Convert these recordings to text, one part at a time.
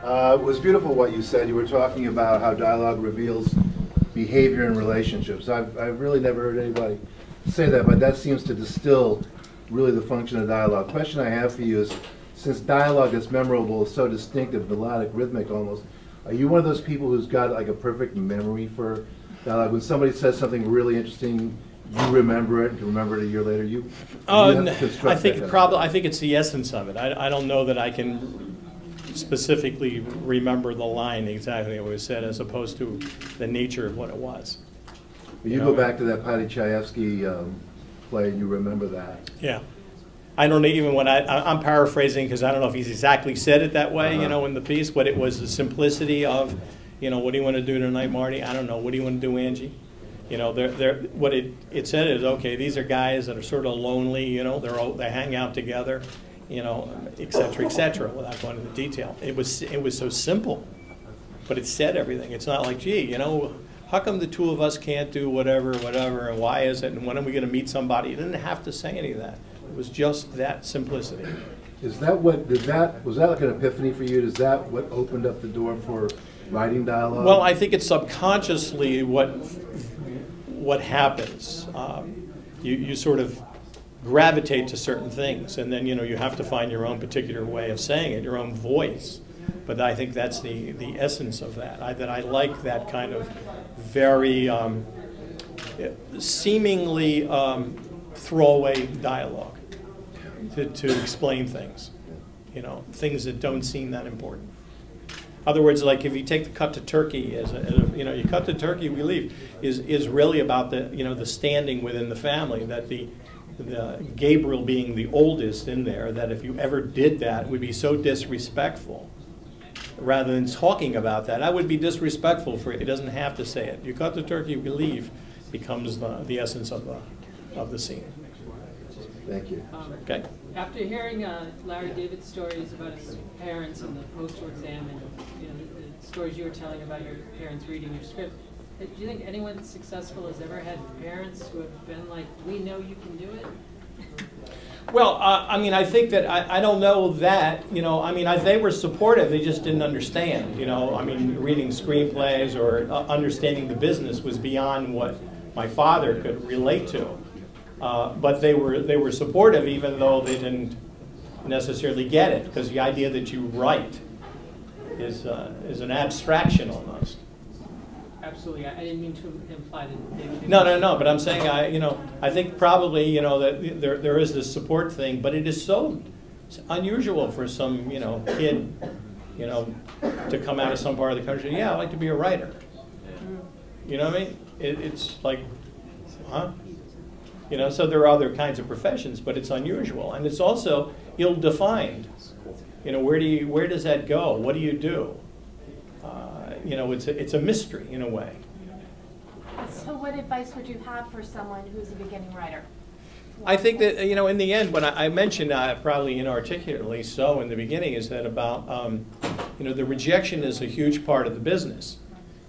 It was beautiful what you said. You were talking about how dialogue reveals behavior in relationships. I've really never heard anybody say that, but that seems to distill really the function of dialogue. Question I have for you is, since dialogue is memorable, is so distinctive, melodic, rhythmic almost, are you one of those people who's got like a perfect memory for dialogue? When somebody says something really interesting, you remember it, and remember it a year later. I think it's the essence of it. I don't know that I can specifically remember the line exactly what was said, as opposed to the nature of what it was. You go back to that Paddy Chayefsky play, and you remember that. Yeah. I don't even when I'm paraphrasing, because I don't know if he's exactly said it that way, you know, in the piece, but it was the simplicity of, you know, what do you want to do tonight, Marty? I don't know. What do you want to do, Angie? You know, what it said is, okay, these are guys that are sort of lonely, you know, they hang out together, you know, et cetera, without going into detail. It was so simple, but it said everything. It's not like, gee, you know, how come the two of us can't do whatever, and why is it, and when are we going to meet somebody? You didn't have to say any of that. It was just that simplicity. Is that what, was that like an epiphany for you? Is that what opened up the door for writing dialogue? Well, I think it's subconsciously what happens. You sort of gravitate to certain things, and then, you know, you have to find your own particular way of saying it, your own voice. But I think that's the essence of that. I like that kind of very seemingly throwaway dialogue to explain things, you know, things that don't seem that important. In other words, like if you take the cut to turkey you know, you cut the turkey, we leave, is really about the, you know, the standing within the family, that the Gabriel being the oldest in there, that if you ever did that, it would be so disrespectful. Rather than talking about that, I would be disrespectful for it. It doesn't have to say it. You cut the turkey, we leave, becomes the essence of the scene. Thank you. Okay. After hearing Larry David's stories about his parents and the postal exam, and you know, the stories you were telling about your parents reading your script, do you think anyone successful has ever had parents who have been like, "We know you can do it"? Well, I mean, I think that I don't know that, you know, I mean, they were supportive, they just didn't understand, you know. I mean, reading screenplays or understanding the business was beyond what my father could relate to. But they were supportive, even though they didn't necessarily get it, because the idea that you write is an abstraction almost. Absolutely, I didn't mean to imply that they didn't. No, but I'm saying, I think probably, you know, that there is this support thing, but it is so unusual for some, you know, kid, you know, to come out of some part of the country, yeah, I'd like to be a writer. You know what I mean? It's like, huh? You know, so there are other kinds of professions, but it's unusual, and it's also ill-defined. You know, where does that go? What do you do? You know, it's a mystery in a way. So what advice would you have for someone who's a beginning writer? I think that, you know, in the end, when I mentioned, probably inarticulately so in the beginning, is that about, you know, the rejection is a huge part of the business.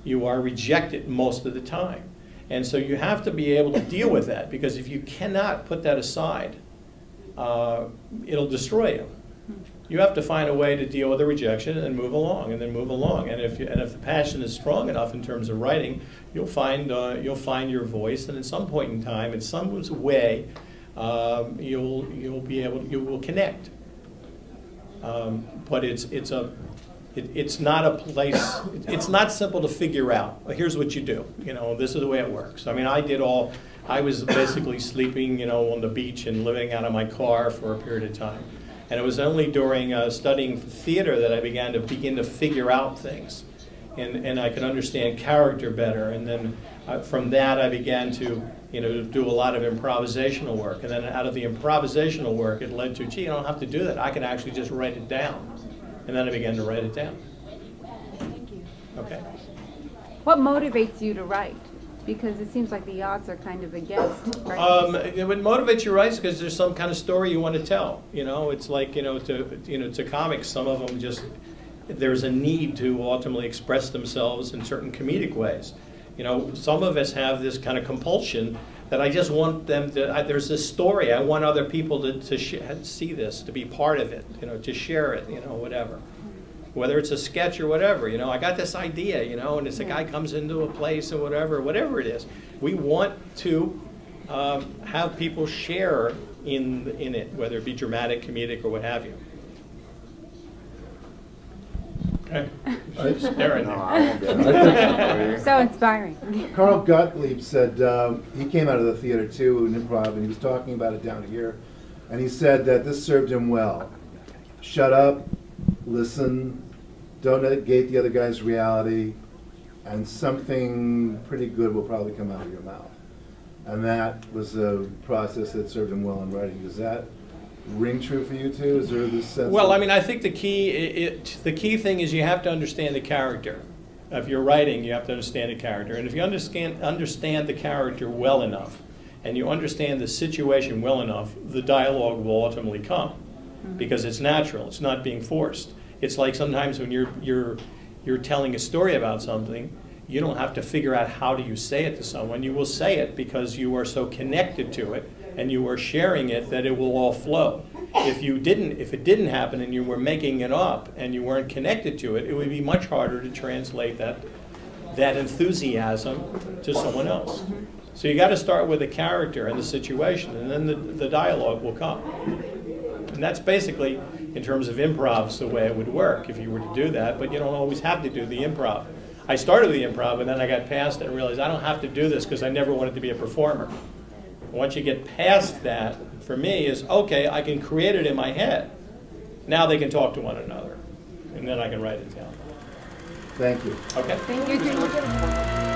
You are rejected most of the time. And so you have to be able to deal with that, because if you cannot put that aside, it'll destroy you. You have to find a way to deal with the rejection and move along, and then move along. And if the passion is strong enough in terms of writing, you'll find your voice, and at some point in time, in some way, you will connect. But it's not a place. It's not simple to figure out. Here's what you do. You know, this is the way it works. I mean, I was basically sleeping, you know, on the beach and living out of my car for a period of time. And it was only during studying theater that I began to figure out things, and I could understand character better. And then from that, I began to, you know, do a lot of improvisational work. And then out of the improvisational work, it led to, gee, I don't have to do that. I can actually just write it down. And then I began to write it down. Thank you. Okay. What motivates you to write? Because it seems like the odds are kind of against. Right? What motivates you to write is because there's some kind of story you want to tell. You know, it's like, to comics, some of them just, there's a need to ultimately express themselves in certain comedic ways. You know, some of us have this kind of compulsion that I just want them to, there's this story, I want other people to see this, to be part of it, you know, to share it, you know, whatever. whether it's a sketch or whatever. You know, I got this idea, you know, and it's a guy comes into a place or whatever it is. We want to have people share in it, whether it be dramatic, comedic, or what have you. Okay. Staring there. So inspiring. Carl Gottlieb said he came out of the theater too in improv, and he was talking about it down here, and he said that this served him well. Shut up, listen, don't negate the other guy's reality, and something pretty good will probably come out of your mouth. And that was a process that served him well in writing. Does that ring true for you too? Is there this sense? Well, I mean, I think the key thing is you have to understand the character. If you're writing, you have to understand the character. And if you understand the character well enough, and you understand the situation well enough, the dialogue will ultimately come. Because it's natural, it's not being forced. It's like sometimes when you're telling a story about something, you don't have to figure out how do you say it to someone. You will say it because you are so connected to it and you are sharing it that it will all flow. If it didn't happen and you were making it up and you weren't connected to it, it would be much harder to translate that enthusiasm to someone else. So you got to start with the character and the situation, and then the dialogue will come. And that's basically, in terms of improv, the way it would work if you were to do that, but you don't always have to do the improv. I started the improv, and then I got past it and realized I don't have to do this because I never wanted to be a performer. Once you get past that, for me, is, okay, I can create it in my head. Now they can talk to one another, and then I can write it down. Thank you. Okay? Thank you, Jim.